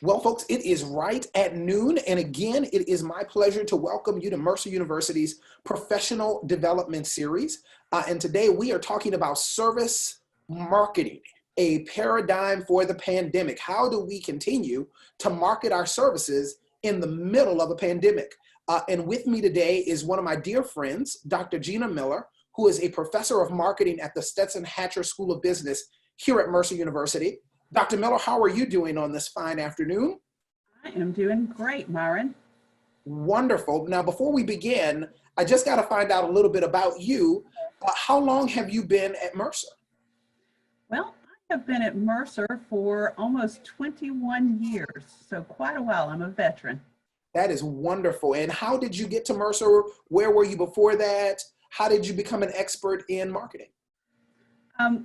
Well, folks, it is right at noon. And again, it is my pleasure to welcome you to Mercer University's Professional Development Series. And today we are talking about service marketing, a paradigm for the pandemic. How do we continue to market our services in the middle of a pandemic? And with me today is one of my dear friends, Dr. Gina Miller, who is a professor of marketing at the Stetson Hatcher School of Business here at Mercer University. Dr. Miller, how are you doing on this fine afternoon? I am doing great, Myron. Wonderful. Now, before we begin, I just got to find out a little bit about you. How long have you been at Mercer? Well, I have been at Mercer for almost 21 years, so quite a while. I'm a veteran. That is wonderful. And how did you get to Mercer? Where were you before that? How did you become an expert in marketing?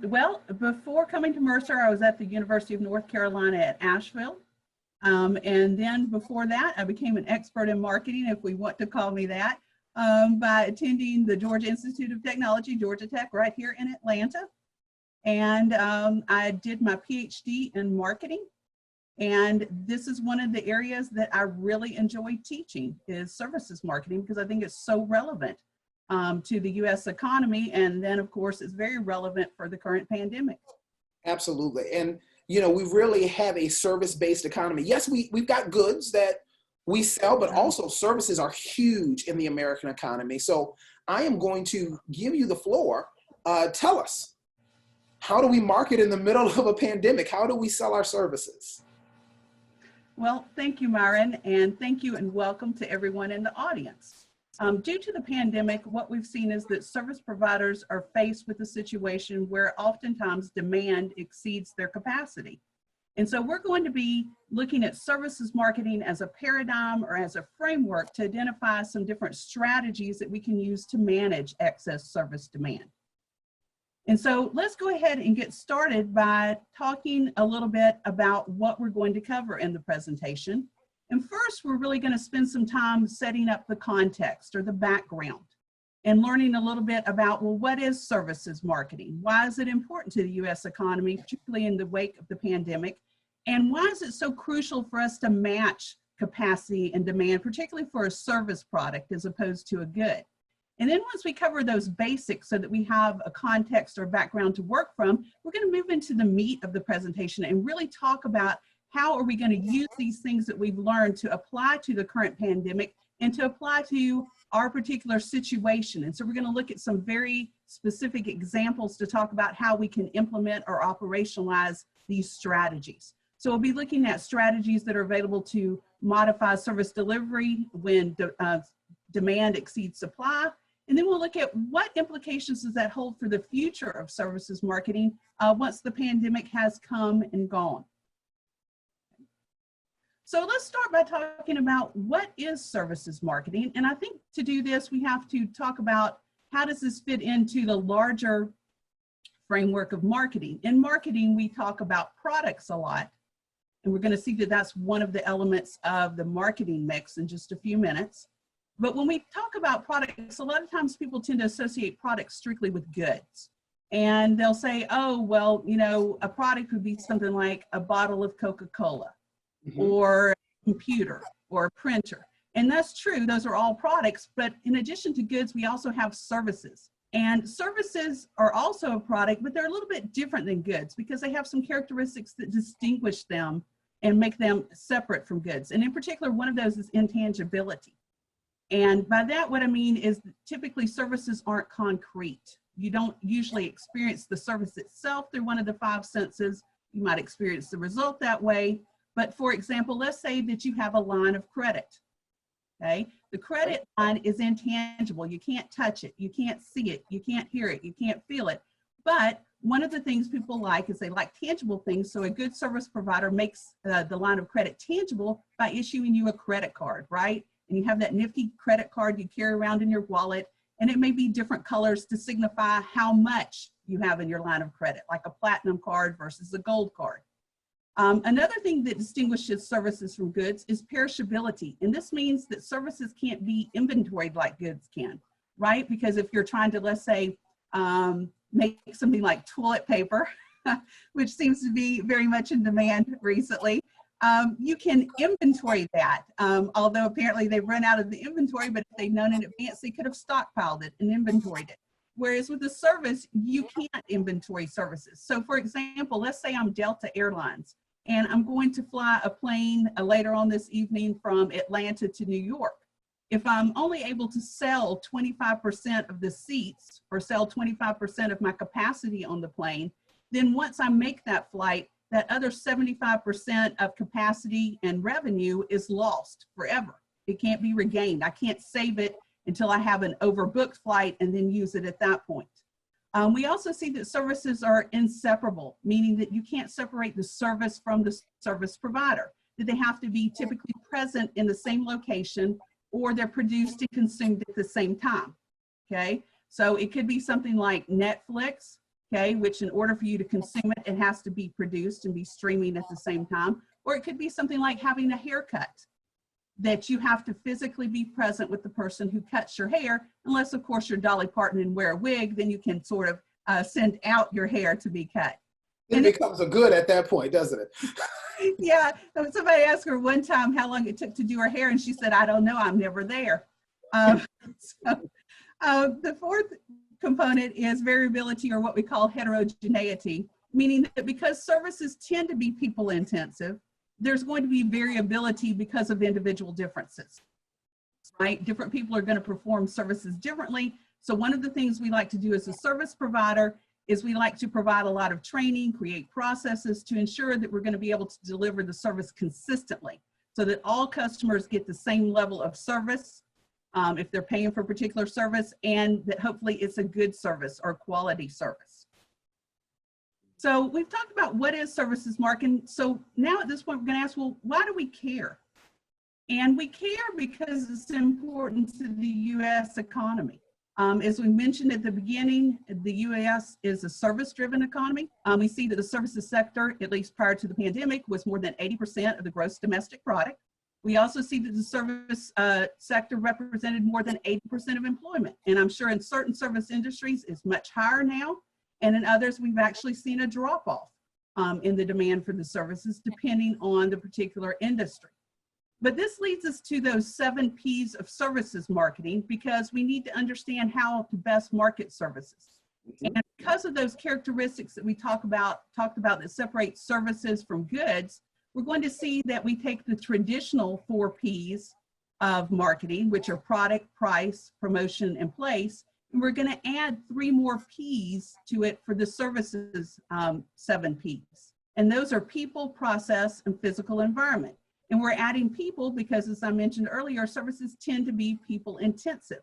Well, before coming to Mercer, I was at the University of North Carolina at Asheville. And then before that, I became an expert in marketing, if we want to call me that, by attending the Georgia Institute of Technology, Georgia Tech, right here in Atlanta. And I did my PhD in marketing. And this is one of the areas that I really enjoy teaching is services marketing, because I think it's so relevant to the U.S. economy. And then, of course, it's very relevant for the current pandemic. Absolutely. And, you know, we really have a service-based economy. Yes, we've got goods that we sell, but also services are huge in the American economy. So I am going to give you the floor. Tell us, how do we market in the middle of a pandemic? How do we sell our services? Well, thank you, Myron, and thank you and welcome to everyone in the audience. Due to the pandemic, what we've seen is that service providers are faced with a situation where oftentimes demand exceeds their capacity. And so we're going to be looking at services marketing as a paradigm or as a framework to identify some different strategies that we can use to manage excess service demand. And so let's go ahead and get started by talking a little bit about what we're going to cover in the presentation. And first, we're really going to spend some time setting up the context or the background and learning a little bit about, well, what is services marketing? Why is it important to the U.S. economy, particularly in the wake of the pandemic? And why is it so crucial for us to match capacity and demand, particularly for a service product as opposed to a good? And then once we cover those basics so that we have a context or background to work from, we're going to move into the meat of the presentation and really talk about how are we going to use these things that we've learned to apply to the current pandemic and to apply to our particular situation. And so we're going to look at some very specific examples to talk about how we can implement or operationalize these strategies. So we'll be looking at strategies that are available to modify service delivery when demand exceeds supply. And then we'll look at what implications does that hold for the future of services marketing once the pandemic has come and gone. So let's start by talking about what is services marketing. And I think to do this, we have to talk about how does this fit into the larger framework of marketing. In marketing, we talk about products a lot. And we're going to see that that's one of the elements of the marketing mix in just a few minutes. But when we talk about products, a lot of times people tend to associate products strictly with goods. And they'll say, oh, well, you know, a product would be something like a bottle of Coca-Cola. Or a computer or a printer. And that's true, those are all products, but in addition to goods, we also have services. And services are also a product, but they're a little bit different than goods because they have some characteristics that distinguish them and make them separate from goods. And in particular, one of those is intangibility. And by that, what I mean is typically services aren't concrete. You don't usually experience the service itself through one of the five senses. You might experience the result that way. But for example, let's say that you have a line of credit, okay? The credit line is intangible. You can't touch it. You can't see it. You can't hear it. You can't feel it. But one of the things people like is they like tangible things. So a good service provider makes the line of credit tangible by issuing you a credit card, right? And you have that nifty credit card you carry around in your wallet, and it may be different colors to signify how much you have in your line of credit, like a platinum card versus a gold card. Another thing that distinguishes services from goods is perishability. And this means that services can't be inventoried like goods can, right? Because if you're trying to, let's say, make something like toilet paper, which seems to be very much in demand recently, You can inventory that, although apparently they've run out of the inventory, but if they'd known in advance, they could have stockpiled it and inventoried it. Whereas with a service, you can't inventory services. So for example, let's say I'm Delta Airlines and I'm going to fly a plane later on this evening from Atlanta to New York. If I'm only able to sell 25% of the seats or sell 25% of my capacity on the plane, then once I make that flight, that other 75% of capacity and revenue is lost forever. It can't be regained. I can't save it until I have an overbooked flight and then use it at that point. We also see that services are inseparable, meaning that you can't separate the service from the service provider, that they have to be typically present in the same location or they're produced and consumed at the same time, okay? So it could be something like Netflix, okay, which in order for you to consume it, it has to be produced and be streaming at the same time. Or it could be something like having a haircut, that you have to physically be present with the person who cuts your hair, unless of course you're Dolly Parton and wear a wig, then you can sort of send out your hair to be cut. It becomes a good at that point, doesn't it? Yeah, somebody asked her one time how long it took to do her hair, and she said, I don't know, I'm never there. The fourth component is variability, or what we call heterogeneity, meaning that because services tend to be people intensive, there's going to be variability because of individual differences, right? Different people are going to perform services differently. So one of the things we like to do as a service provider is we like to provide a lot of training, create processes to ensure that we're going to be able to deliver the service consistently so that all customers get the same level of service if they're paying for a particular service, and that hopefully it's a good service or quality service. So we've talked about what is services marketing. So now at this point, we're going to ask, well, why do we care? And we care because it's important to the U.S. economy. As we mentioned at the beginning, the U.S. is a service-driven economy. We see that the services sector, at least prior to the pandemic, was more than 80% of the gross domestic product. We also see that the service sector represented more than 80% of employment. And I'm sure in certain service industries it's much higher now. And in others, we've actually seen a drop-off in the demand for the services depending on the particular industry. But this leads us to those 7 P's of services marketing, because we need to understand how to best market services. And because of those characteristics that we talked about that separate services from goods, we're going to see that we take the traditional 4 P's of marketing, which are product, price, promotion, and place, and we're going to add 3 more P's to it for the services 7 P's. And those are people, process, and physical environment. And we're adding people because, as I mentioned earlier, services tend to be people intensive.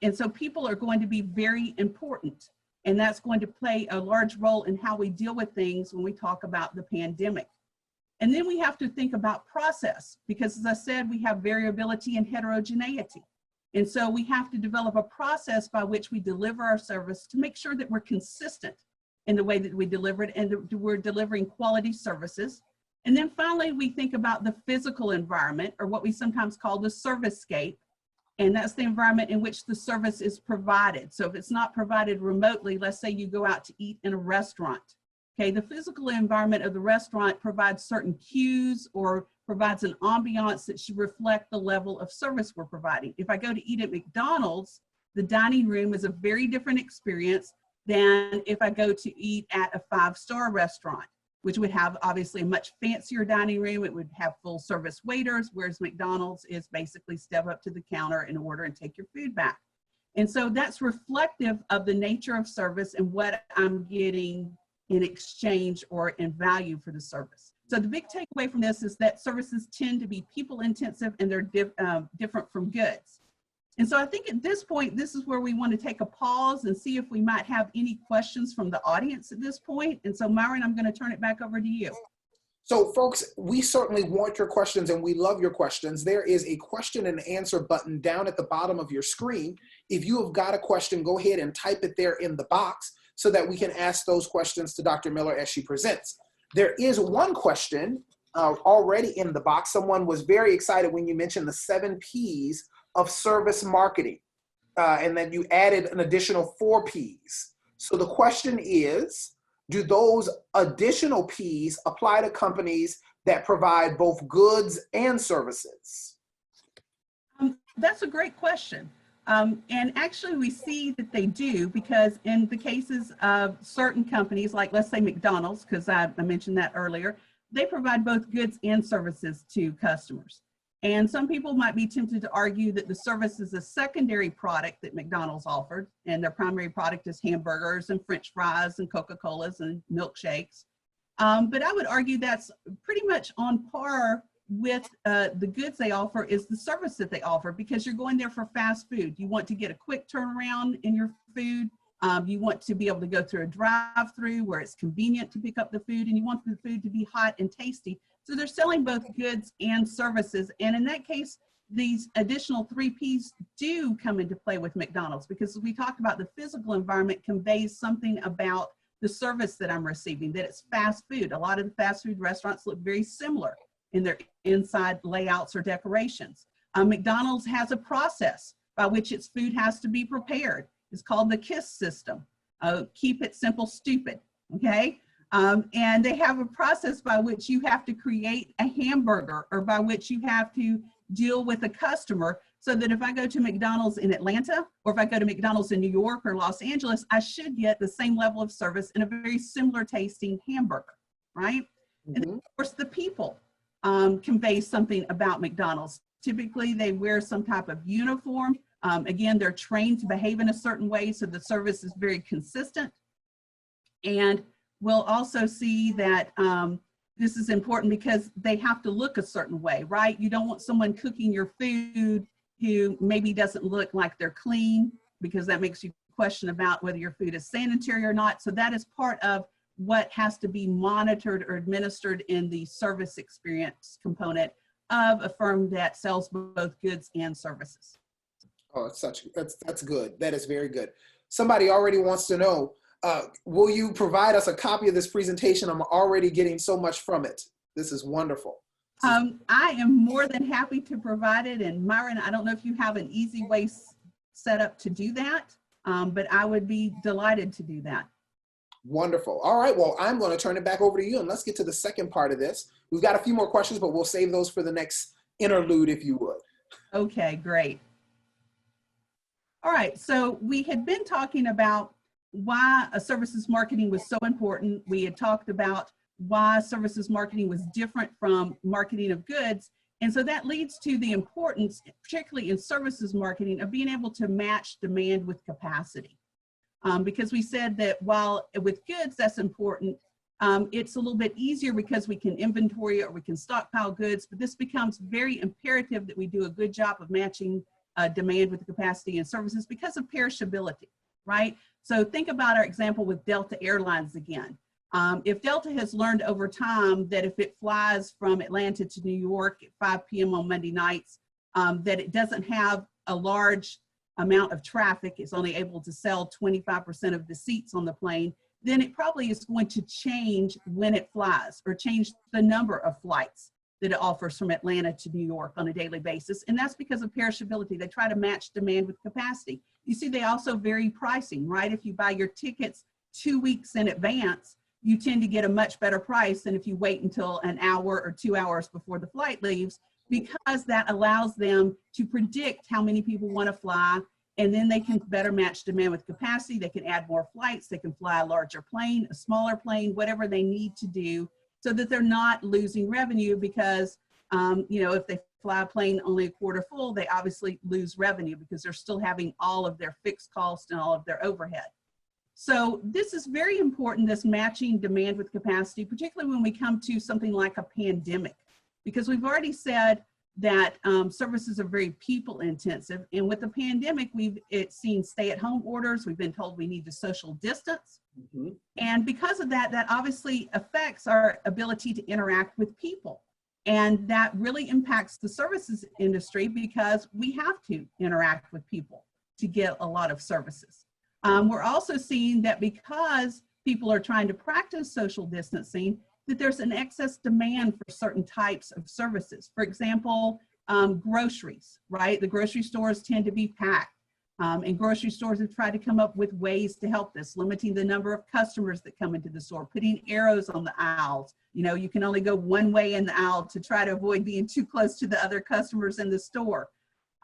And so people are going to be very important. And that's going to play a large role in how we deal with things when we talk about the pandemic. And then we have to think about process, because as I said, we have variability and heterogeneity. And so we have to develop a process by which we deliver our service to make sure that we're consistent in the way that we deliver it and that we're delivering quality services. And then finally, we think about the physical environment, or what we sometimes call the servicescape. And that's the environment in which the service is provided. So if it's not provided remotely, let's say you go out to eat in a restaurant. Okay, the physical environment of the restaurant provides certain cues or provides an ambiance that should reflect the level of service we're providing. If I go to eat at McDonald's, the dining room is a very different experience than if I go to eat at a 5-star restaurant, which would have obviously a much fancier dining room. It would have full service waiters, whereas McDonald's is basically step up to the counter and order and take your food back. And so that's reflective of the nature of service and what I'm getting in exchange or in value for the service. So the big takeaway from this is that services tend to be people intensive, and they're different from goods. And so I think at this point, this is where we want to take a pause and see if we might have any questions from the audience at this point. And so Myron, I'm going to turn it back over to you. So folks, we certainly want your questions and we love your questions. There is a question and answer button down at the bottom of your screen. If you have got a question, go ahead and type it there in the box so that we can ask those questions to Dr. Miller as she presents. There is one question already in the box. Someone was very excited when you mentioned the 7 P's of service marketing, and then you added an additional 4 P's. So the question is, do those additional P's apply to companies that provide both goods and services? That's a great question. And actually we see that they do, because in the cases of certain companies, like let's say McDonald's, because I mentioned that earlier, they provide both goods and services to customers. And some people might be tempted to argue that the service is a secondary product that McDonald's offered, and their primary product is hamburgers and French fries and Coca-Colas and milkshakes. But I would argue that's pretty much on par with the goods they offer is the service that they offer, because you're going there for fast food. You want to get a quick turnaround in your food. You want to be able to go through a drive-through where it's convenient to pick up the food, and you want the food to be hot and tasty. So they're selling both goods and services. And in that case, these additional 3 Ps do come into play with McDonald's, because as we talked about, the physical environment conveys something about the service that I'm receiving, that it's fast food. A lot of the fast food restaurants look very similar in their inside layouts or decorations. McDonald's has a process by which its food has to be prepared. It's called the KISS system. Keep it simple, stupid, okay? And they have a process by which you have to create a hamburger, or by which you have to deal with a customer, so that if I go to McDonald's in Atlanta, or if I go to McDonald's in New York or Los Angeles, I should get the same level of service in a very similar tasting hamburger, right? Mm-hmm. And then, of course, the people convey something about McDonald's. Typically, they wear some type of uniform. Again, they're trained to behave in a certain way, so the service is very consistent. And we'll also see that this is important because they have to look a certain way, right? You don't want someone cooking your food who maybe doesn't look like they're clean, because that makes you question about whether your food is sanitary or not. So that is part of what has to be monitored or administered in the service experience component of a firm that sells both goods and services. Oh, that's good. That is very good. Somebody already wants to know, will you provide us a copy of this presentation? I'm already getting so much from it. This is wonderful. I am more than happy to provide it. And Myron, I don't know if you have an easy way set up to do that, but I would be delighted to do that. Wonderful. All right, well, I'm going to turn it back over to you, and let's get to the second part of this. We've got a few more questions, but we'll save those for the next interlude, if you would. Okay, great. All right, so we had been talking about why a services marketing was so important. We had talked about why services marketing was different from marketing of goods. And so that leads to the importance, particularly in services marketing, of being able to match demand with capacity. Because we said that while with goods, that's important, it's a little bit easier because we can inventory or we can stockpile goods, but this becomes very imperative that we do a good job of matching demand with the capacity in services because of perishability, right? So think about our example with Delta Airlines again. If Delta has learned over time that if it flies from Atlanta to New York at 5 p.m. on Monday nights, that it doesn't have a large amount of traffic, it's only able to sell 25% of the seats on the plane, then it probably is going to change when it flies, or change the number of flights that it offers from Atlanta to New York on a daily basis. And that's because of perishability. They try to match demand with capacity. You see, they also vary pricing, right? If you buy your tickets 2 weeks in advance, you tend to get a much better price than if you wait until an hour or 2 hours before the flight leaves, because that allows them to predict how many people want to fly, and then they can better match demand with capacity. They can add more flights, they can fly a larger plane, a smaller plane, whatever they need to do, so that they're not losing revenue, because you know, if they fly a plane only a quarter full, they obviously lose revenue because they're still having all of their fixed costs and all of their overhead. So this is very important, this matching demand with capacity, particularly when we come to something like a pandemic, because we've already said that services are very people intensive. And with the pandemic, we've seen stay-at-home orders. We've been told we need to social distance. Mm-hmm. And because of that, that obviously affects our ability to interact with people. And that really impacts the services industry because we have to interact with people to get a lot of services. We're also seeing that because people are trying to practice social distancing, that there's an excess demand for certain types of services. For example, groceries, right? The grocery stores tend to be packed. And grocery stores have tried to come up with ways to help this, limiting the number of customers that come into the store, putting arrows on the aisles. You know, you can only go one way in the aisle to try to avoid being too close to the other customers in the store.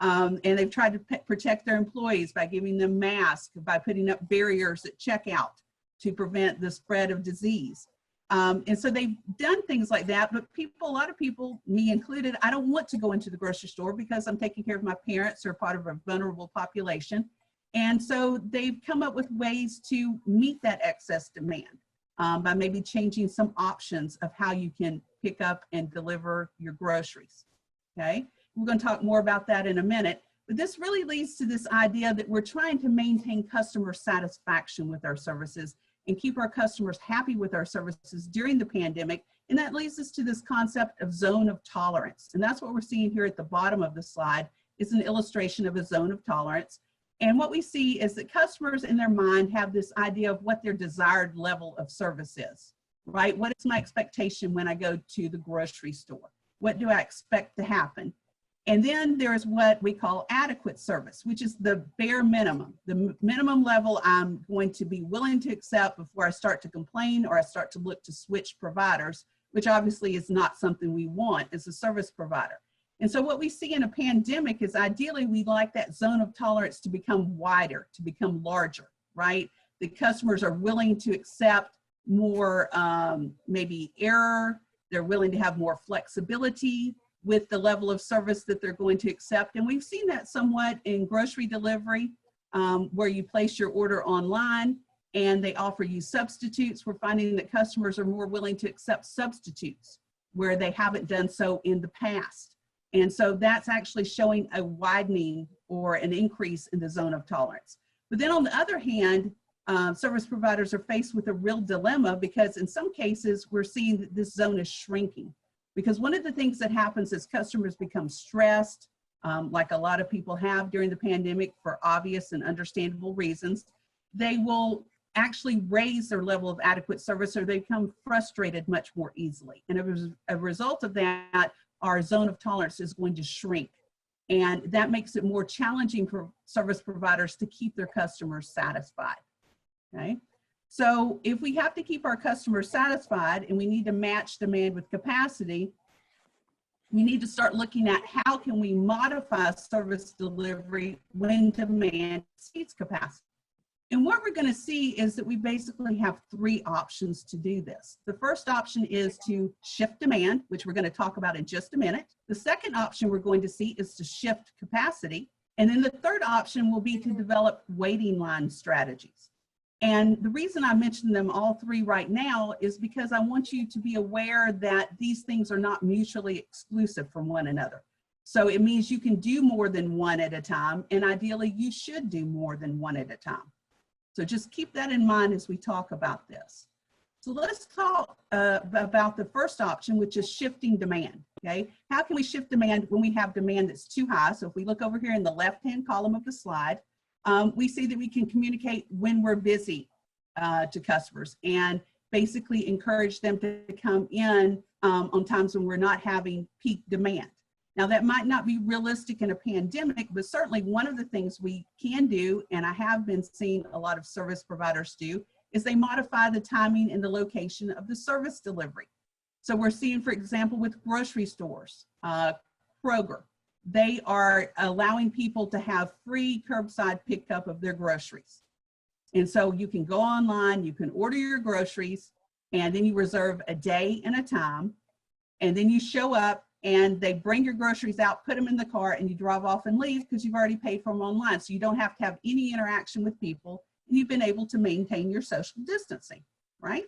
And they've tried to protect their employees by giving them masks, by putting up barriers at checkout to prevent the spread of disease. And so they've done things like that, but a lot of people, me included, I don't want to go into the grocery store because I'm taking care of my parents or part of a vulnerable population. And so they've come up with ways to meet that excess demand by maybe changing some options of how you can pick up and deliver your groceries, okay? We're going to talk more about that in a minute, but this really leads to this idea that we're trying to maintain customer satisfaction with our services and keep our customers happy with our services during the pandemic. And that leads us to this concept of zone of tolerance. And that's what we're seeing here at the bottom of the slide is an illustration of a zone of tolerance. And what we see is that customers in their mind have this idea of what their desired level of service is, right? What is my expectation when I go to the grocery store? What do I expect to happen? And then there's what we call adequate service, which is the bare minimum, the minimum level I'm going to be willing to accept before I start to complain or I start to look to switch providers, which obviously is not something we want as a service provider. And so what we see in a pandemic is ideally we'd like that zone of tolerance to become wider, to become larger, right? The customers are willing to accept more maybe error, they're willing to have more flexibility with the level of service that they're going to accept. And we've seen that somewhat in grocery delivery, where you place your order online and they offer you substitutes. We're finding that customers are more willing to accept substitutes where they haven't done so in the past. And so that's actually showing a widening or an increase in the zone of tolerance. But then on the other hand, service providers are faced with a real dilemma because in some cases we're seeing that this zone is shrinking. Because one of the things that happens is customers become stressed, like a lot of people have during the pandemic for obvious and understandable reasons. They will actually raise their level of adequate service or they become frustrated much more easily. And as a result of that, our zone of tolerance is going to shrink. And that makes it more challenging for service providers to keep their customers satisfied, okay? So if we have to keep our customers satisfied and we need to match demand with capacity, we need to start looking at how can we modify service delivery when demand exceeds capacity. And what we're going to see is that we basically have three options to do this. The first option is to shift demand, which we're going to talk about in just a minute. The second option we're going to see is to shift capacity. And then the third option will be to develop waiting line strategies. And the reason I mention them all three right now is because I want you to be aware that these things are not mutually exclusive from one another. So it means you can do more than one at a time, and ideally you should do more than one at a time. So just keep that in mind as we talk about this. So let's talk about the first option, which is shifting demand, okay? How can we shift demand when we have demand that's too high? So if we look over here in the left-hand column of the slide, we see that we can communicate when we're busy to customers and basically encourage them to come in on times when we're not having peak demand. Now that might not be realistic in a pandemic, but certainly one of the things we can do, and I have been seeing a lot of service providers do, is they modify the timing and the location of the service delivery. So we're seeing, for example, with grocery stores, Kroger, they are allowing people to have free curbside pickup of their groceries. And so you can go online, you can order your groceries, and then you reserve a day and a time, and then you show up and they bring your groceries out, put them in the car, and you drive off and leave because you've already paid for them online. So you don't have to have any interaction with people, and you've been able to maintain your social distancing, right?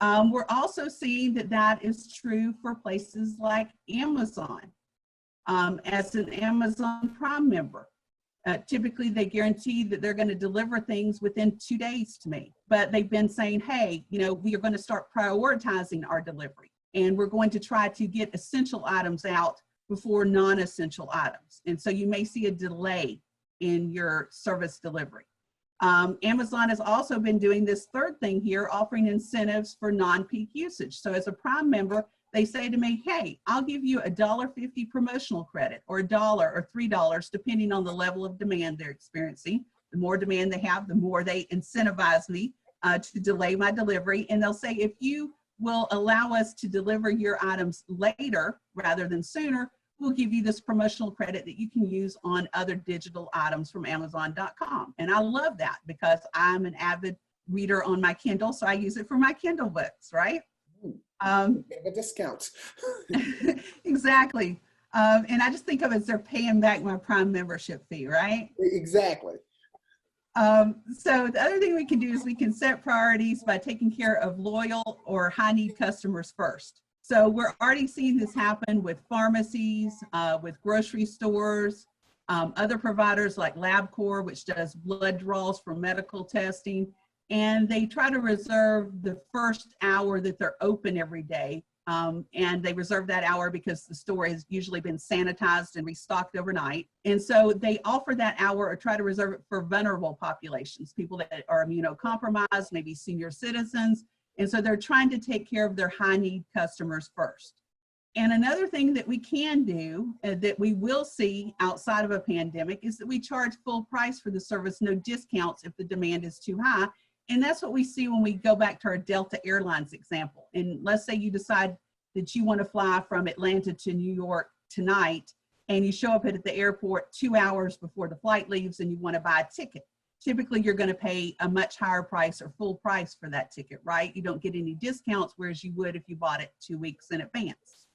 We're also seeing that that is true for places like Amazon. As an Amazon Prime member, typically they guarantee that they're going to deliver things within 2 days to me, but they've been saying, hey, you know, we are going to start prioritizing our delivery, and we're going to try to get essential items out before non-essential items. And so you may see a delay in your service delivery. Amazon has also been doing this third thing here, offering incentives for non-peak usage. So as a Prime member, they say to me, hey, I'll give you $1.50 promotional credit, or $1 or $3, depending on the level of demand they're experiencing. The more demand they have, the more they incentivize me to delay my delivery. And they'll say, if you will allow us to deliver your items later rather than sooner, we'll give you this promotional credit that you can use on other digital items from Amazon.com. And I love that because I'm an avid reader on my Kindle, so I use it for my Kindle books, right? A discount. Exactly. And I just think of it as they're paying back my Prime membership fee, right? Exactly. So the other thing we can do is we can set priorities by taking care of loyal or high need customers first. So we're already seeing this happen with pharmacies, with grocery stores, other providers like LabCorp, which does blood draws for medical testing. And they try to reserve the first hour that they're open every day. And they reserve that hour because the store has usually been sanitized and restocked overnight. And so they offer that hour or try to reserve it for vulnerable populations, people that are immunocompromised, maybe senior citizens. And so they're trying to take care of their high need customers first. And another thing that we can do that we will see outside of a pandemic is that we charge full price for the service, no discounts if the demand is too high. And that's what we see when we go back to our Delta Airlines example. And let's say you decide that you want to fly from Atlanta to New York tonight, and you show up at the airport 2 hours before the flight leaves and you want to buy a ticket. Typically, you're going to pay a much higher price or full price for that ticket, right? You don't get any discounts, whereas you would if you bought it 2 weeks in advance.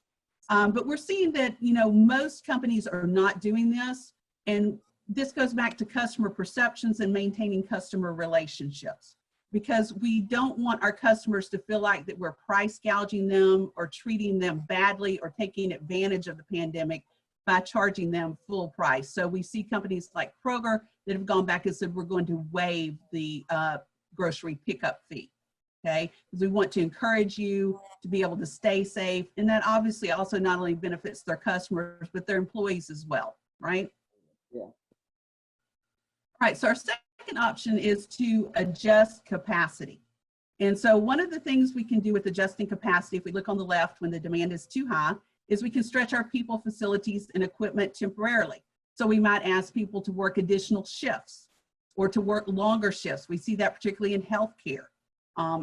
But we're seeing that, most companies are not doing this. And this goes back to customer perceptions and maintaining customer relationships, because we don't want our customers to feel like that we're price gouging them or treating them badly or taking advantage of the pandemic by charging them full price. So we see companies like Kroger that have gone back and said, we're going to waive the grocery pickup fee, okay? Because we want to encourage you to be able to stay safe. And that obviously also not only benefits their customers, but their employees as well, right? Yeah. All right, so our second option is to adjust capacity. And so one of the things we can do with adjusting capacity, if we look on the left when the demand is too high, is we can stretch our people, facilities, and equipment temporarily. So we might ask people to work additional shifts or to work longer shifts. We see that particularly in healthcare,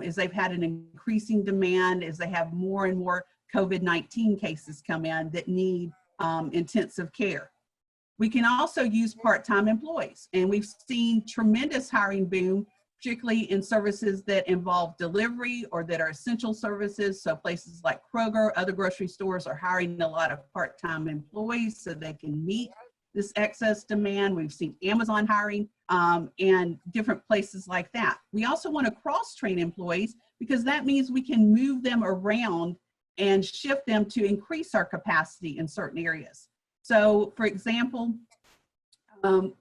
as they've had an increasing demand, as they have more and more COVID-19 cases come in that need intensive care. We can also use part-time employees, and we've seen tremendous hiring boom, particularly in services that involve delivery or that are essential services. So places like Kroger, other grocery stores are hiring a lot of part-time employees so they can meet this excess demand. We've seen Amazon hiring and different places like that. We also want to cross-train employees because that means we can move them around and shift them to increase our capacity in certain areas. So for example,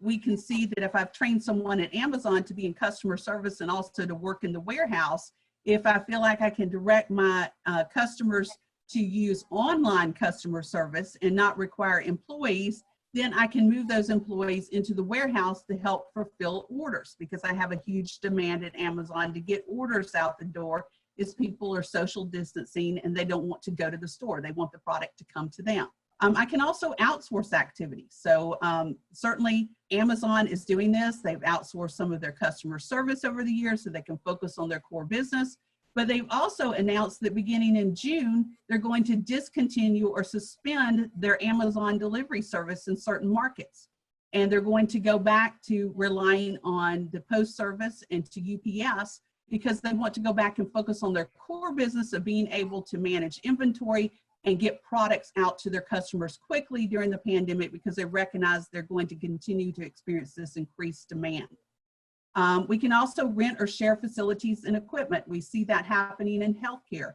we can see that if I've trained someone at Amazon to be in customer service and also to work in the warehouse, if I feel like I can direct my customers to use online customer service and not require employees, then I can move those employees into the warehouse to help fulfill orders, because I have a huge demand at Amazon to get orders out the door as people are social distancing and they don't want to go to the store. They want the product to come to them. I can also outsource activities. So certainly Amazon is doing this. They've outsourced some of their customer service over the years so they can focus on their core business. But they've also announced that beginning in June, they're going to discontinue or suspend their Amazon delivery service in certain markets. And they're going to go back to relying on the post service and to UPS, because they want to go back and focus on their core business of being able to manage inventory and get products out to their customers quickly during the pandemic, because they recognize they're going to continue to experience this increased demand. We can also rent or share facilities and equipment. We see that happening in healthcare,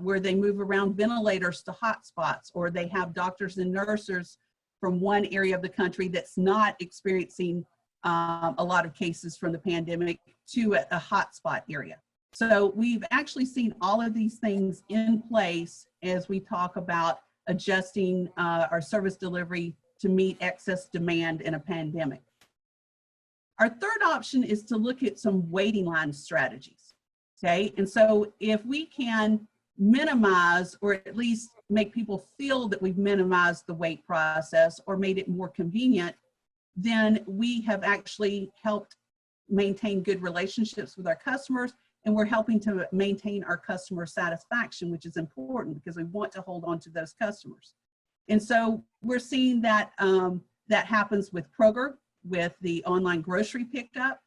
where they move around ventilators to hotspots, or they have doctors and nurses from one area of the country that's not experiencing a lot of cases from the pandemic to a hotspot area. So we've actually seen all of these things in place as we talk about adjusting our service delivery to meet excess demand in a pandemic. Our third option is to look at some waiting line strategies, okay? And so if we can minimize, or at least make people feel that we've minimized the wait process or made it more convenient, then we have actually helped maintain good relationships with our customers, and we're helping to maintain our customer satisfaction, which is important because we want to hold on to those customers. And so we're seeing that that happens with Kroger, with the online grocery pickup,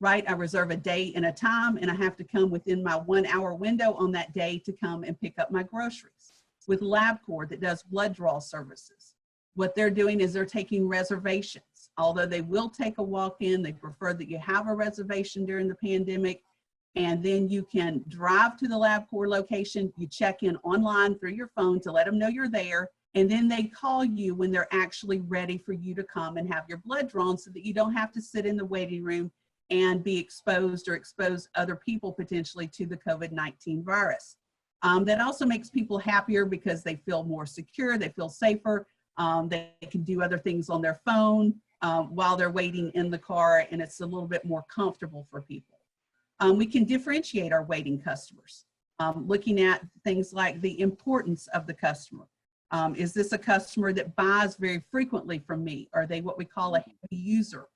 right? I reserve a day and a time, and I have to come within my 1 hour window on that day to come and pick up my groceries. With LabCorp, that does blood draw services, what they're doing is they're taking reservations. Although they will take a walk-in, they prefer that you have a reservation during the pandemic, and then you can drive to the LabCorp location, you check in online through your phone to let them know you're there, and then they call you when they're actually ready for you to come and have your blood drawn so that you don't have to sit in the waiting room and be exposed or expose other people potentially to the COVID-19 virus. That also makes people happier because they feel more secure, they feel safer, they can do other things on their phone while they're waiting in the car, and it's a little bit more comfortable for people. We can differentiate our waiting customers, looking at things like the importance of the customer. Is this a customer that buys very frequently from me? Are they what we call a heavy user?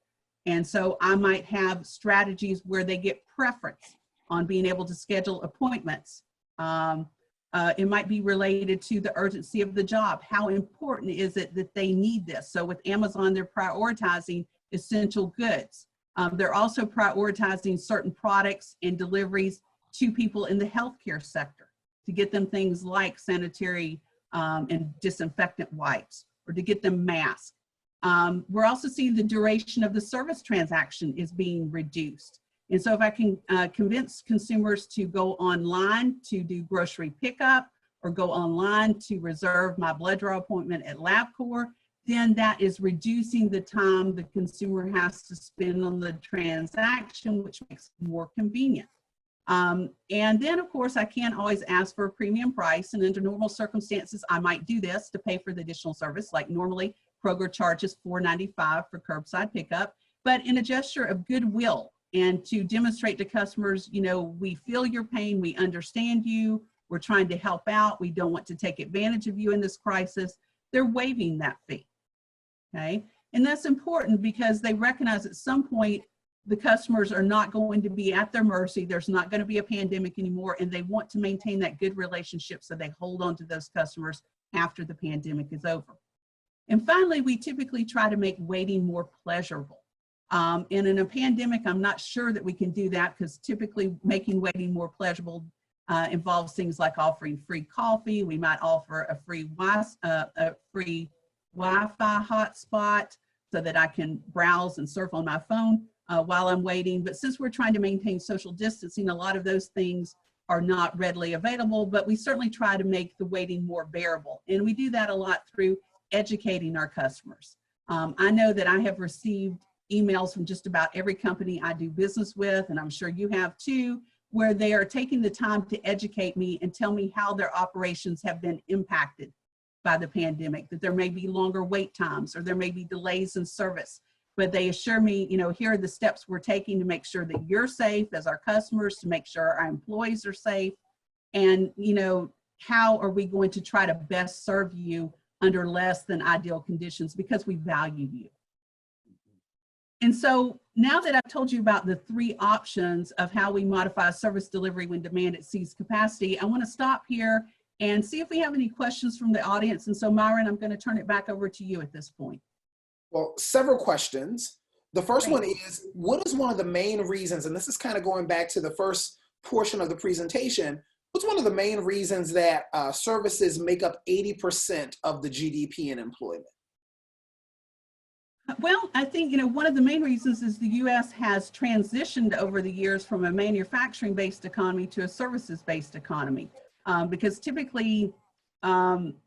And so I might have strategies where they get preference on being able to schedule appointments. It might be related to the urgency of the job. How important is it that they need this? So with Amazon, they're prioritizing essential goods. They're also prioritizing certain products and deliveries to people in the healthcare sector to get them things like sanitary and disinfectant wipes, or to get them masks. We're also seeing the duration of the service transaction is being reduced. And so if I can convince consumers to go online to do grocery pickup, or go online to reserve my blood draw appointment at LabCorp, then that is reducing the time the consumer has to spend on the transaction, which makes it more convenient. And then of course I can't always ask for a premium price, and under normal circumstances I might do this to pay for the additional service. Like normally Kroger charges $4.95 for curbside pickup, but in a gesture of goodwill and to demonstrate to customers, you know, we feel your pain, we understand you, we're trying to help out, we don't want to take advantage of you in this crisis, they're waiving that fee, okay? And that's important because they recognize at some point the customers are not going to be at their mercy, there's not going to be a pandemic anymore, and they want to maintain that good relationship, so they hold on to those customers after the pandemic is over. And finally, we typically try to make waiting more pleasurable. And in a pandemic, I'm not sure that we can do that, because typically making waiting more pleasurable involves things like offering free coffee. We might offer a free Wi-Fi hotspot so that I can browse and surf on my phone while I'm waiting. But since we're trying to maintain social distancing, a lot of those things are not readily available, but we certainly try to make the waiting more bearable. And we do that a lot through educating our customers. I know that I have received emails from just about every company I do business with, and I'm sure you have too, where they are taking the time to educate me and tell me how their operations have been impacted by the pandemic, that there may be longer wait times or there may be delays in service. But they assure me, you know, here are the steps we're taking to make sure that you're safe as our customers, to make sure our employees are safe, and, you know, how are we going to try to best serve you under less than ideal conditions, because we value you. And so now that I've told you about the three options of how we modify service delivery when demand exceeds capacity, I want to stop here and see if we have any questions from the audience. And so Myron, I'm going to turn it back over to you at this point. Well, several questions. The first one is, what is one of the main reasons, and this is kind of going back to the first portion of the presentation, what's one of the main reasons that services make up 80% of the GDP in employment? Well, I think, you know, one of the main reasons is the U.S. has transitioned over the years from a manufacturing-based economy to a services-based economy. Because typically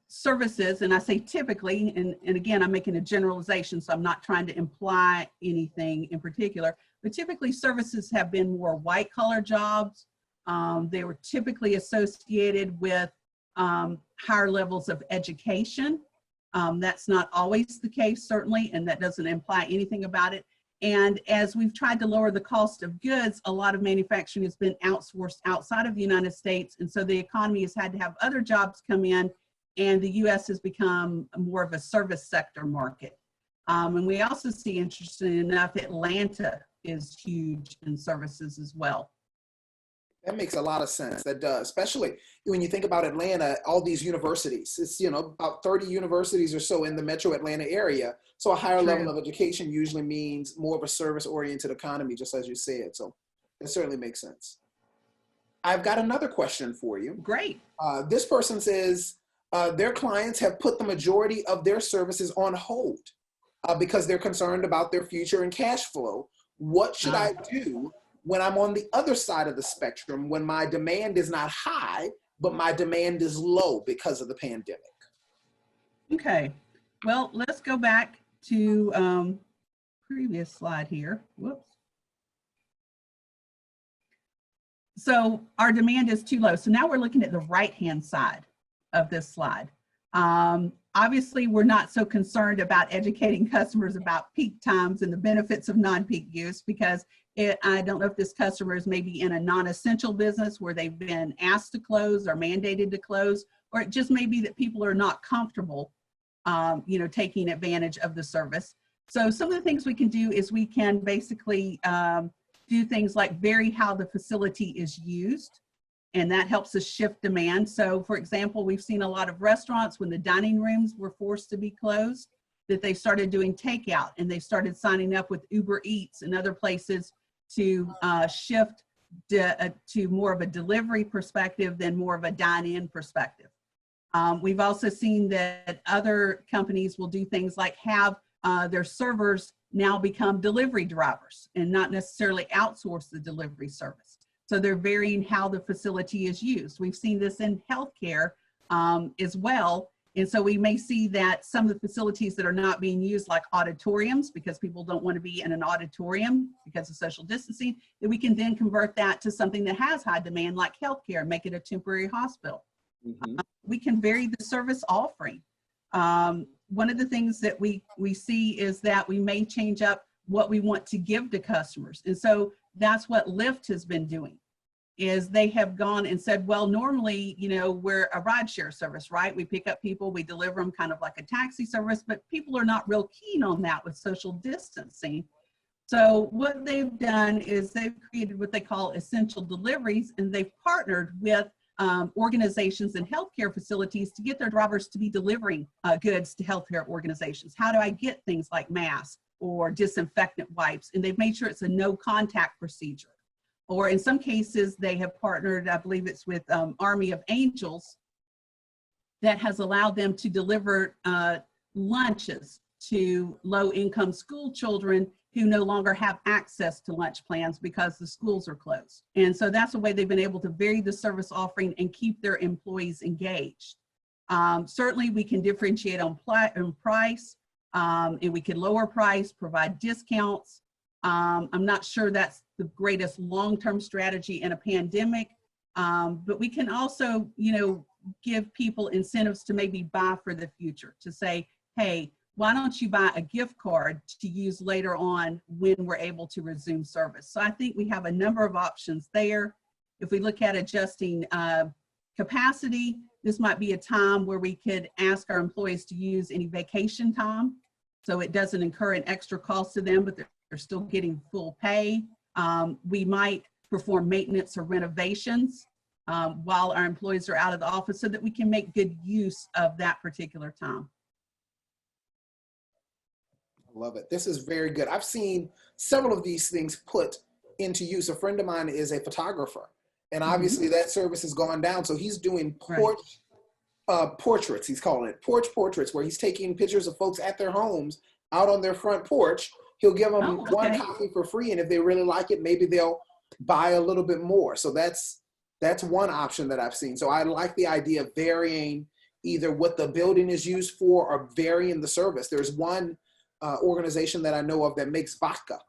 services, and I say typically, and again, I'm making a generalization, so I'm not trying to imply anything in particular, but typically services have been more white-collar jobs. They were typically associated with higher levels of education. That's not always the case, certainly, and that doesn't imply anything about it. And as we've tried to lower the cost of goods, a lot of manufacturing has been outsourced outside of the United States. And so the economy has had to have other jobs come in, and the US has become more of a service sector market. And we also see, interestingly enough, Atlanta is huge in services as well. That makes a lot of sense. That does, especially when you think about Atlanta, all these universities. It's, about 30 universities or so in the metro Atlanta area. So a higher level of education usually means more of a service-oriented economy, just as you said. So it certainly makes sense. I've got another question for you. Great. This person says their clients have put the majority of their services on hold because they're concerned about their future and cash flow. What should I do when I'm on the other side of the spectrum, when my demand is not high, but my demand is low because of the pandemic? Okay, well, let's go back to previous slide here. Whoops. So our demand is too low. So now we're looking at the right-hand side of this slide. Obviously, we're not so concerned about educating customers about peak times and the benefits of non-peak use, because I don't know if this customer is maybe in a non-essential business where they've been asked to close or mandated to close, or it just may be that people are not comfortable, taking advantage of the service. So some of the things we can do is we can basically do things like vary how the facility is used, and that helps us shift demand. So for example, we've seen a lot of restaurants, when the dining rooms were forced to be closed, that they started doing takeout, and they started signing up with Uber Eats and other places to shift to more of a delivery perspective than more of a dine-in perspective. We've also seen that other companies will do things like have their servers now become delivery drivers and not necessarily outsource the delivery service. So they're varying how the facility is used. We've seen this in healthcare as well. And so we may see that some of the facilities that are not being used, like auditoriums, because people don't want to be in an auditorium because of social distancing, that we can then convert that to something that has high demand, like healthcare, make it a temporary hospital. We can vary the service offering. One of the things that we see is that we may change up what we want to give to customers. And so that's what Lyft has been doing, is they have gone and said, well, normally, we're a rideshare service, right? We pick up people, we deliver them kind of like a taxi service, but people are not real keen on that with social distancing. So what they've done is they've created what they call essential deliveries, and they've partnered with organizations and healthcare facilities to get their drivers to be delivering goods to healthcare organizations. How do I get things like masks or disinfectant wipes? And they've made sure it's a no contact procedure. Or in some cases, they have partnered, I believe it's with Army of Angels, that has allowed them to deliver lunches to low-income school children who no longer have access to lunch plans because the schools are closed. And so that's a way they've been able to vary the service offering and keep their employees engaged. Certainly, we can differentiate on price, and we can lower price, provide discounts. I'm not sure that's the greatest long-term strategy in a pandemic, but we can also, give people incentives to maybe buy for the future, to say, hey, why don't you buy a gift card to use later on when we're able to resume service? So I think we have a number of options there. If we look at adjusting capacity, this might be a time where we could ask our employees to use any vacation time, so it doesn't incur an extra cost to them, but they're still getting full pay. We might perform maintenance or renovations while our employees are out of the office, so that we can make good use of that particular time. Love it. This is very good. I've seen several of these things put into use. A friend of mine is a photographer, and obviously that service has gone down. So he's doing portraits, he's calling it porch portraits, where he's taking pictures of folks at their homes out on their front porch. He'll give them one copy for free, and if they really like it, maybe they'll buy a little bit more. So that's one option that I've seen. So I like the idea of varying either what the building is used for or varying the service. There's one organization that I know of that makes vodka,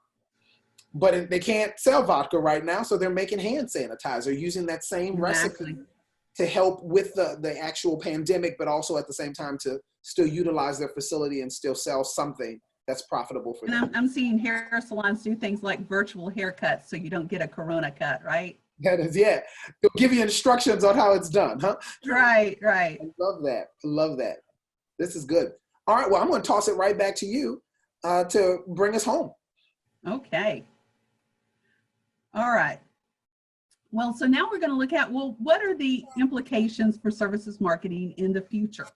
but they can't sell vodka right now, so they're making hand sanitizer using that same recipe to help with the actual pandemic, but also at the same time to still utilize their facility and still sell something that's profitable for And them. I'm seeing hair salons do things like virtual haircuts so you don't get a corona cut, right? That is, yeah. They'll give you instructions on how it's done, huh? Right, right. I love that. I love that. This is good. All right, well, I'm going to toss it right back to you to bring us home. Okay. All right. Well, so now we're going to look at, well, what are the implications for services marketing in the future?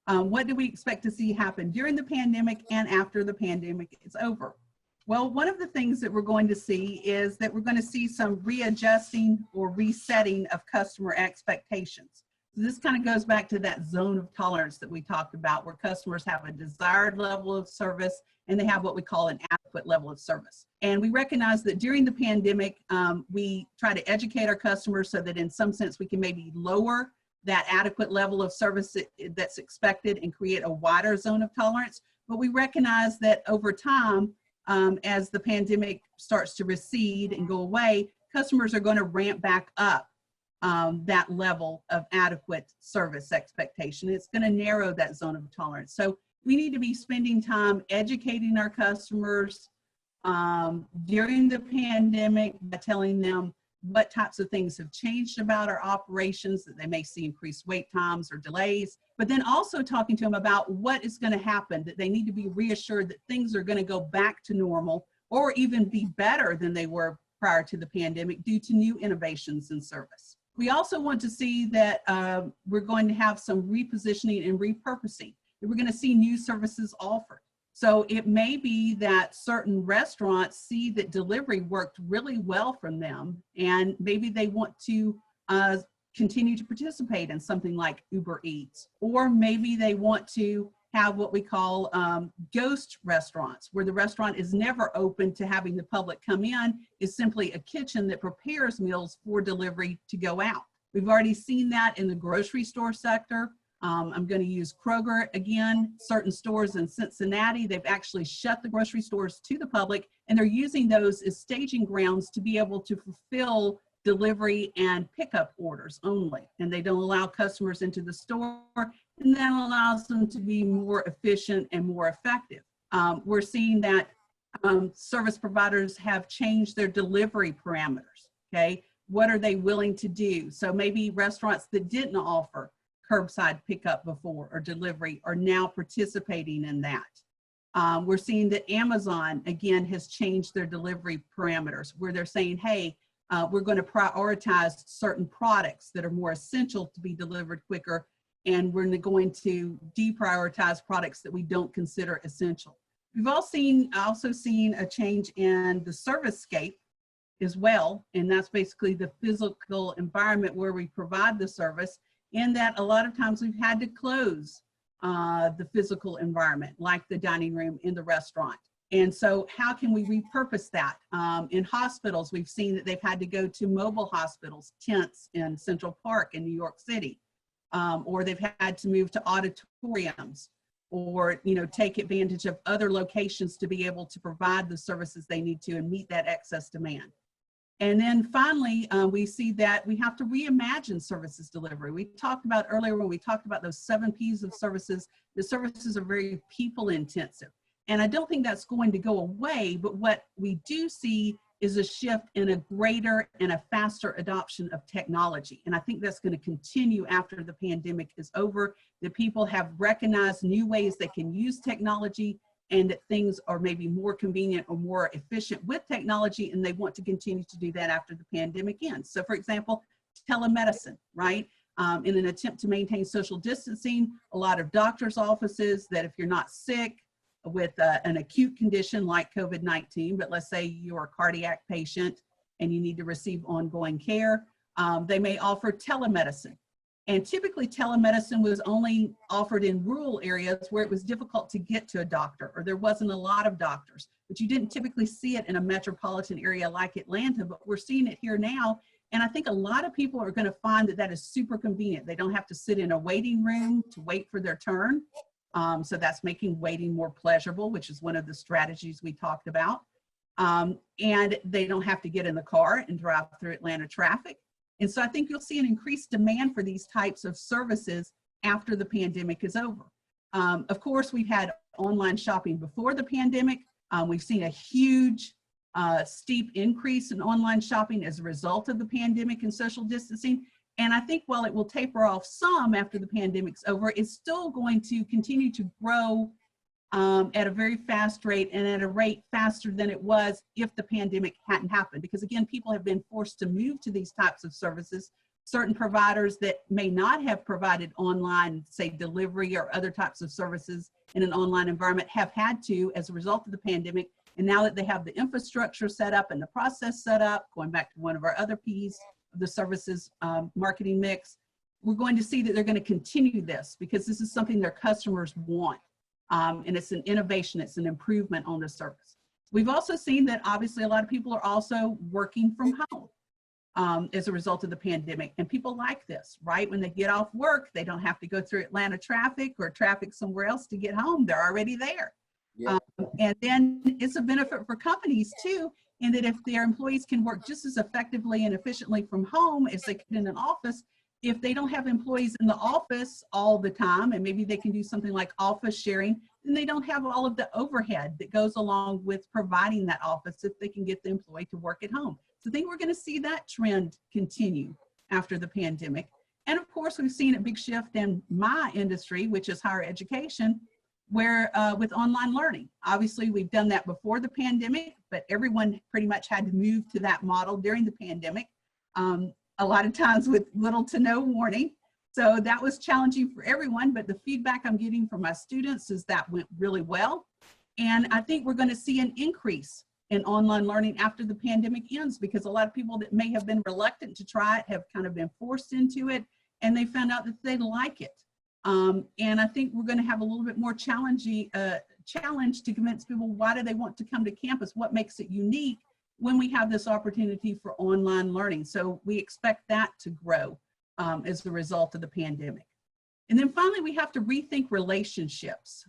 What do we expect to see happen during the pandemic and after the pandemic is over? Well, one of the things that we're going to see is that we're going to see some readjusting or resetting of customer expectations. So this kind of goes back to that zone of tolerance that we talked about, where customers have a desired level of service and they have what we call an adequate level of service. And we recognize that during the pandemic, we try to educate our customers so that in some sense we can maybe lower that adequate level of service that's expected and create a wider zone of tolerance. But we recognize that over time, as the pandemic starts to recede and go away, customers are going to ramp back up that level of adequate service expectation. It's going to narrow that zone of tolerance. So we need to be spending time educating our customers during the pandemic by telling them what types of things have changed about our operations, that they may see increased wait times or delays, but then also talking to them about what is going to happen, that they need to be reassured that things are going to go back to normal or even be better than they were prior to the pandemic due to new innovations in service. We also want to see that we're going to have some repositioning and repurposing. We're going to see new services offered. So it may be that certain restaurants see that delivery worked really well from them, and maybe they want to continue to participate in something like Uber Eats, or maybe they want to have what we call ghost restaurants, where the restaurant is never open to having the public come in, is simply a kitchen that prepares meals for delivery to go out. We've already seen that in the grocery store sector. I'm going to use Kroger again. Certain stores in Cincinnati, they've actually shut the grocery stores to the public, and they're using those as staging grounds to be able to fulfill delivery and pickup orders only. And they don't allow customers into the store, and that allows them to be more efficient and more effective. We're seeing that service providers have changed their delivery parameters, okay? What are they willing to do? So maybe restaurants that didn't offer curbside pickup before or delivery are now participating in that. We're seeing that Amazon, again, has changed their delivery parameters, where they're saying, hey, we're going to prioritize certain products that are more essential to be delivered quicker, and we're going to deprioritize products that we don't consider essential. We've also seen a change in the service scape as well, and that's basically the physical environment where we provide the service, in that a lot of times we've had to close the physical environment, like the dining room in the restaurant. And so how can we repurpose that? In hospitals, we've seen that they've had to go to mobile hospitals, tents in Central Park in New York City, or they've had to move to auditoriums, or take advantage of other locations to be able to provide the services they need to and meet that excess demand. And then finally, we see that we have to reimagine services delivery. We talked about earlier, when we talked about those 7 Ps of services, the services are very people intensive. And I don't think that's going to go away, but what we do see is a shift in a greater and a faster adoption of technology. And I think that's going to continue after the pandemic is over, that people have recognized new ways they can use technology, and that things are maybe more convenient or more efficient with technology, and they want to continue to do that after the pandemic ends. So for example, telemedicine, right? In an attempt to maintain social distancing, a lot of doctors' offices, that if you're not sick with an acute condition like COVID-19, but let's say you're a cardiac patient and you need to receive ongoing care, they may offer telemedicine. And typically telemedicine was only offered in rural areas where it was difficult to get to a doctor, or there wasn't a lot of doctors, but you didn't typically see it in a metropolitan area like Atlanta, but we're seeing it here now. And I think a lot of people are going to find that that is super convenient. They don't have to sit in a waiting room to wait for their turn. So that's making waiting more pleasurable, which is one of the strategies we talked about. And they don't have to get in the car and drive through Atlanta traffic. And so I think you'll see an increased demand for these types of services after the pandemic is over. Of course, we've had online shopping before the pandemic. We've seen a huge, steep increase in online shopping as a result of the pandemic and social distancing. And I think while it will taper off some after the pandemic's over, it's still going to continue to grow at a very fast rate, and at a rate faster than it was if the pandemic hadn't happened. Because again, people have been forced to move to these types of services. Certain providers that may not have provided online, say delivery or other types of services in an online environment, have had to as a result of the pandemic. And now that they have the infrastructure set up and the process set up, going back to one of our other P's of the services marketing mix, we're going to see that they're going to continue this because this is something their customers want. And it's an innovation, it's an improvement on the service. We've also seen that obviously a lot of people are also working from home as a result of the pandemic. And people like this, right? When they get off work, they don't have to go through Atlanta traffic or traffic somewhere else to get home. They're already there. Yeah. And then it's a benefit for companies too, in that if their employees can work just as effectively and efficiently from home as they can in an office, if they don't have employees in the office all the time, and maybe they can do something like office sharing, then they don't have all of the overhead that goes along with providing that office if they can get the employee to work at home. So I think we're going to see that trend continue after the pandemic. And of course, we've seen a big shift in my industry, which is higher education, where with online learning. Obviously, we've done that before the pandemic, but everyone pretty much had to move to that model during the pandemic. A lot of times with little to no warning. So that was challenging for everyone, but the feedback I'm getting from my students is that went really well. And I think we're going to see an increase in online learning after the pandemic ends, because a lot of people that may have been reluctant to try it have kind of been forced into it, and they found out that they like it. And I think we're going to have a little bit more challenge to convince people, why do they want to come to campus? What makes it unique when we have this opportunity for online learning? So we expect that to grow as a result of the pandemic. And then finally, we have to rethink relationships.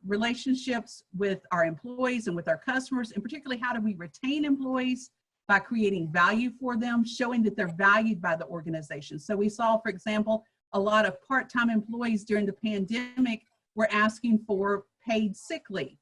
Relationships with our employees and with our customers, and particularly how do we retain employees by creating value for them, showing that they're valued by the organization. So we saw, for example, a lot of part-time employees during the pandemic were asking for paid sick leave.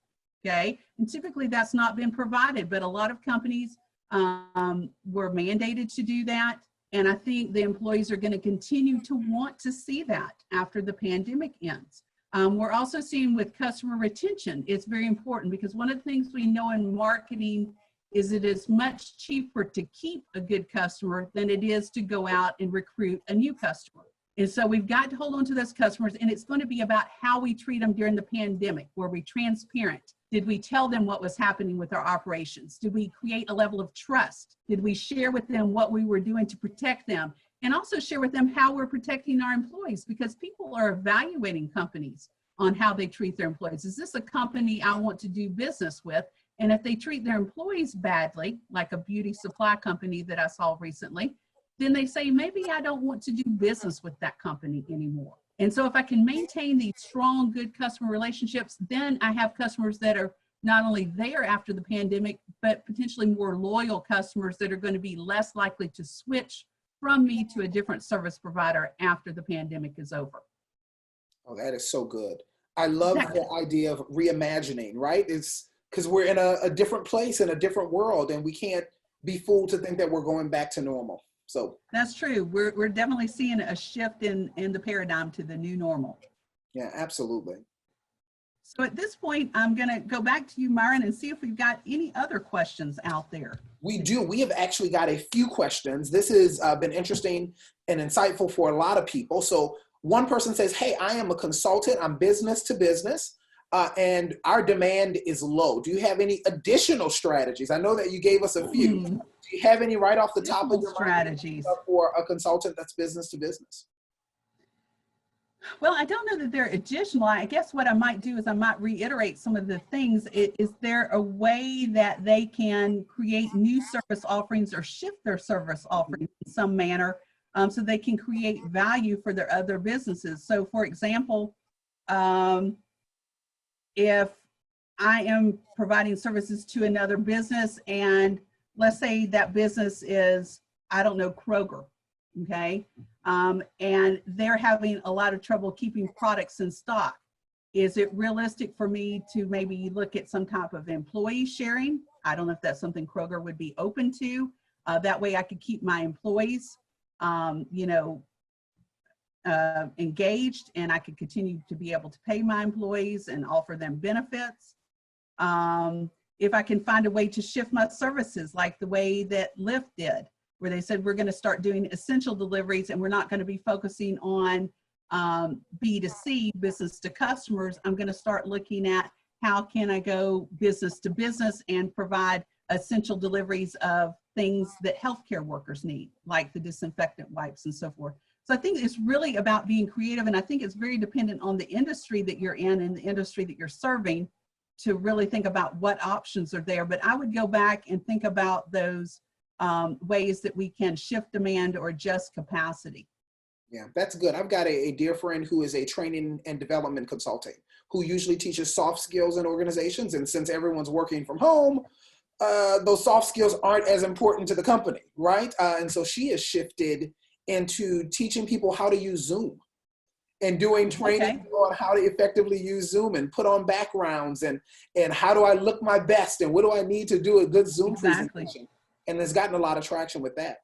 Okay, and typically that's not been provided, but a lot of companies were mandated to do that. And I think the employees are going to continue to want to see that after the pandemic ends. We're also seeing with customer retention, it's very important, because one of the things we know in marketing is it is much cheaper to keep a good customer than it is to go out and recruit a new customer. And so we've got to hold on to those customers, and it's going to be about how we treat them during the pandemic. Were we transparent? Did we tell them what was happening with our operations? Did we create a level of trust? Did we share with them what we were doing to protect them? And also share with them how we're protecting our employees, because people are evaluating companies on how they treat their employees. Is this a company I want to do business with? And if they treat their employees badly, like a beauty supply company that I saw recently, then they say, maybe I don't want to do business with that company anymore. And so if I can maintain these strong, good customer relationships, then I have customers that are not only there after the pandemic, but potentially more loyal customers that are going to be less likely to switch from me to a different service provider after the pandemic is over. Oh, that is so good. I love the idea of reimagining, right? It's because we're in a different place, in a different world, and we can't be fooled to think that we're going back to normal. So that's true. We're definitely seeing a shift in the paradigm to the new normal. Yeah, absolutely. So at this point, I'm going to go back to you, Myron, and see if we've got any other questions out there. We do. We have actually got a few questions. This has been interesting and insightful for a lot of people. So one person says, hey, I am a consultant. I'm business to business, and our demand is low. Do you have any additional strategies? I know that you gave us a few. Do you have any right off the top of your strategies for a consultant that's business to business? Well, I don't know that they're additional. I guess what I might do is I might reiterate some of the things. Is there a way that they can create new service offerings or shift their service offerings in some manner so they can create value for their other businesses? So for example, if I am providing services to another business, and let's say that business is, I don't know, Kroger, okay? And they're having a lot of trouble keeping products in stock. Is it realistic for me to maybe look at some type of employee sharing? I don't know if that's something Kroger would be open to. That way I could keep my employees, engaged, and I could continue to be able to pay my employees and offer them benefits. If I can find a way to shift my services like the way that Lyft did, where they said we're going to start doing essential deliveries and we're not going to be focusing on B2C, business to customers. I'm going to start looking at how can I go business to business and provide essential deliveries of things that healthcare workers need, like the disinfectant wipes and so forth. So I think it's really about being creative, and I think it's very dependent on the industry that you're in and the industry that you're serving to really think about what options are there. But I would go back and think about those ways that we can shift demand or adjust capacity. Yeah, that's good. I've got a dear friend who is a training and development consultant who usually teaches soft skills in organizations. And since everyone's working from home, those soft skills aren't as important to the company, right? And so she has shifted into teaching people how to use Zoom and doing training on how to effectively use Zoom and put on backgrounds and how do I look my best and what do I need to do a good Zoom presentation. And it's gotten a lot of traction with that.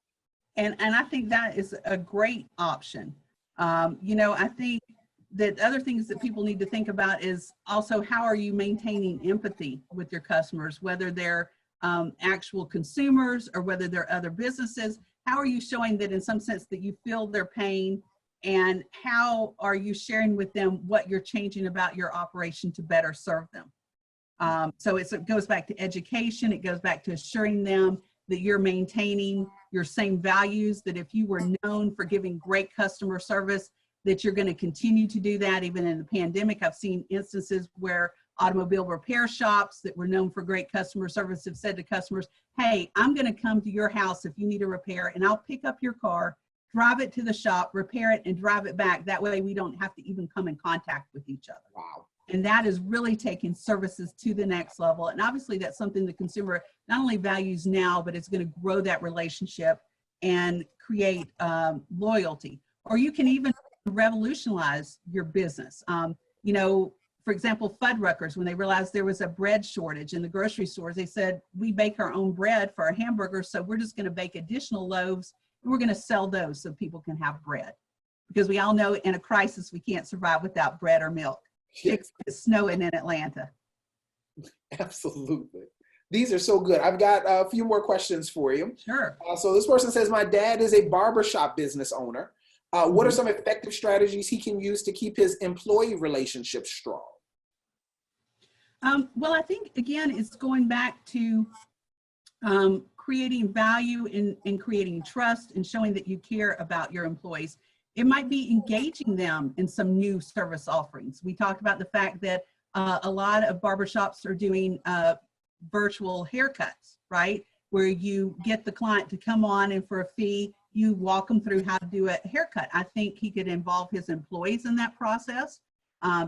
And I think that is a great option. I think that other things that people need to think about is also how are you maintaining empathy with your customers, whether they're actual consumers or whether they're other businesses. How are you showing that in some sense that you feel their pain, and how are you sharing with them what you're changing about your operation to better serve them? So it goes back to education. It goes back to assuring them that you're maintaining your same values, that if you were known for giving great customer service, that you're going to continue to do that even in the pandemic. I've seen instances where automobile repair shops that were known for great customer service have said to customers, hey, I'm going to come to your house if you need a repair, and I'll pick up your car, drive it to the shop, repair it, and drive it back. That way we don't have to even come in contact with each other. Wow. And that is really taking services to the next level. And obviously that's something the consumer not only values now, but it's going to grow that relationship and create loyalty. Or you can even revolutionize your business. For example, Fuddruckers, when they realized there was a bread shortage in the grocery stores, they said, we bake our own bread for our hamburgers, so we're just going to bake additional loaves and we're going to sell those so people can have bread. Because we all know in a crisis, we can't survive without bread or milk. It's snowing in Atlanta. Absolutely. These are so good. I've got a few more questions for you. Sure. So this person says, my dad is a barbershop business owner. What are some effective strategies he can use to keep his employee relationships strong? Well, I think, again, it's going back to creating value in creating trust and showing that you care about your employees. It might be engaging them in some new service offerings. We talked about the fact that a lot of barbershops are doing virtual haircuts, right? Where you get the client to come on and for a fee, you walk them through how to do a haircut. I think he could involve his employees in that process.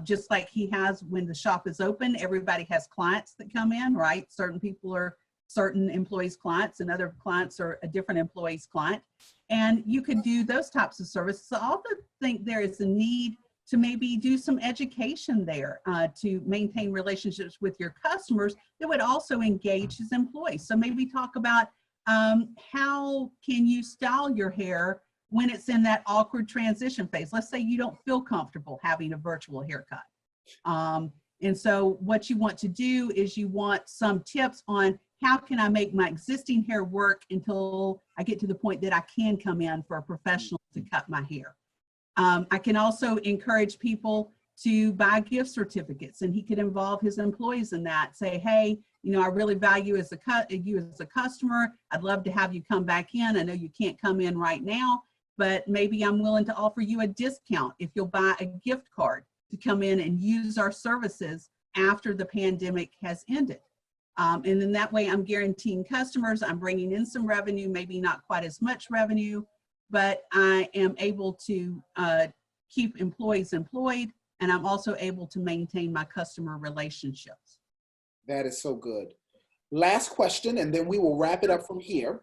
Just like he has when the shop is open, everybody has clients that come in, right? Certain people are certain employees' clients and other clients are a different employee's client. And you could do those types of services. So I also think there is a need to maybe do some education there to maintain relationships with your customers that would also engage his employees. So maybe talk about how can you style your hair when it's in that awkward transition phase. Let's say you don't feel comfortable having a virtual haircut. And so what you want to do is you want some tips on how can I make my existing hair work until I get to the point that I can come in for a professional to cut my hair. I can also encourage people to buy gift certificates, and he could involve his employees in that. Say, hey, I really value you as a customer. I'd love to have you come back in. I know you can't come in right now, but maybe I'm willing to offer you a discount if you'll buy a gift card to come in and use our services after the pandemic has ended. And then that way I'm guaranteeing customers, I'm bringing in some revenue, maybe not quite as much revenue, but I am able to keep employees employed, and I'm also able to maintain my customer relationships. That is so good. Last question, and then we will wrap it up from here.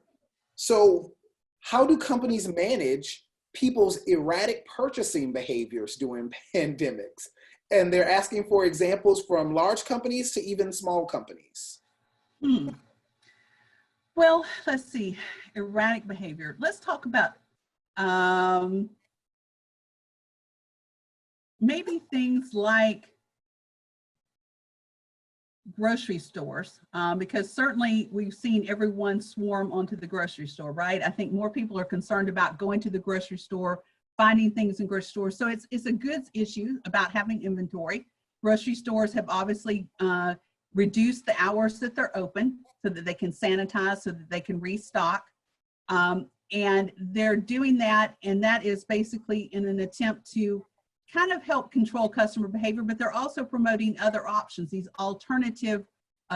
So how do companies manage people's erratic purchasing behaviors during pandemics? And they're asking for examples from large companies to even small companies. Hmm. Well, let's see, erratic behavior. Let's talk about maybe things like grocery stores, because certainly we've seen everyone swarm onto the grocery store, right? I think more people are concerned about going to the grocery store, finding things in grocery stores. So it's a goods issue about having inventory. Grocery stores have obviously reduced the hours that they're open so that they can sanitize, so that they can restock. And they're doing that, and that is basically in an attempt to kind of help control customer behavior, but they're also promoting other options, these alternative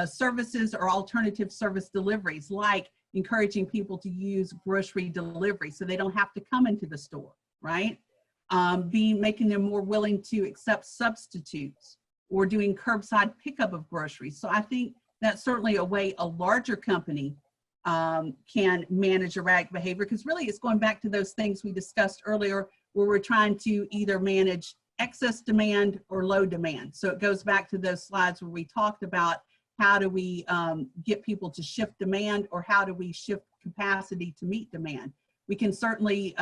services or alternative service deliveries, like encouraging people to use grocery delivery so they don't have to come into the store, right? Making them more willing to accept substitutes or doing curbside pickup of groceries. So I think that's certainly a way a larger company can manage erratic behavior, because really it's going back to those things we discussed earlier, where we're trying to either manage excess demand or low demand. So it goes back to those slides where we talked about how do we get people to shift demand, or how do we shift capacity to meet demand. We can certainly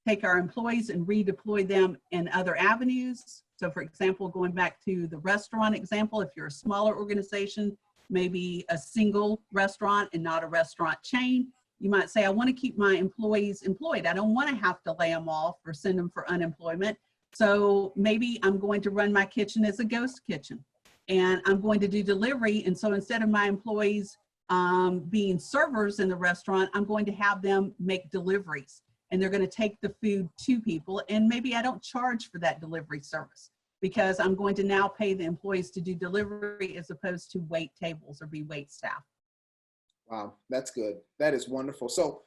take our employees and redeploy them in other avenues. So for example, going back to the restaurant example, if you're a smaller organization, maybe a single restaurant and not a restaurant chain, you might say, I want to keep my employees employed. I don't want to have to lay them off or send them for unemployment. So maybe I'm going to run my kitchen as a ghost kitchen, and I'm going to do delivery. And so instead of my employees being servers in the restaurant, I'm going to have them make deliveries, and they're going to take the food to people. And maybe I don't charge for that delivery service, because I'm going to now pay the employees to do delivery as opposed to wait tables or be wait staff. Wow, that's good. That is wonderful. So,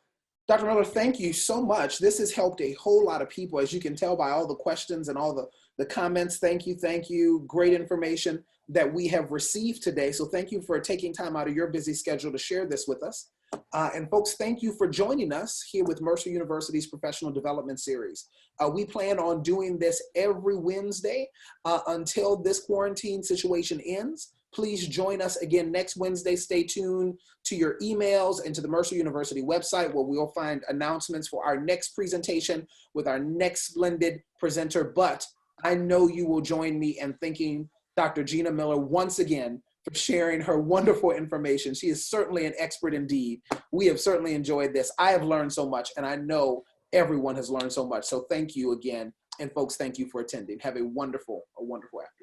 Dr. Miller, thank you so much. This has helped a whole lot of people, as you can tell by all the questions and all the comments. Thank you, thank you. Great information that we have received today. So thank you for taking time out of your busy schedule to share this with us. And folks, thank you for joining us here with Mercer University's Professional Development Series. We plan on doing this every Wednesday until this quarantine situation ends. Please join us again next Wednesday. Stay tuned to your emails and to the Mercer University website, where we'll find announcements for our next presentation with our next splendid presenter. But I know you will join me in thanking Dr. Gina Miller once again for sharing her wonderful information. She is certainly an expert indeed. We have certainly enjoyed this. I have learned so much, and I know everyone has learned so much. So thank you again. And folks, thank you for attending. Have a wonderful afternoon.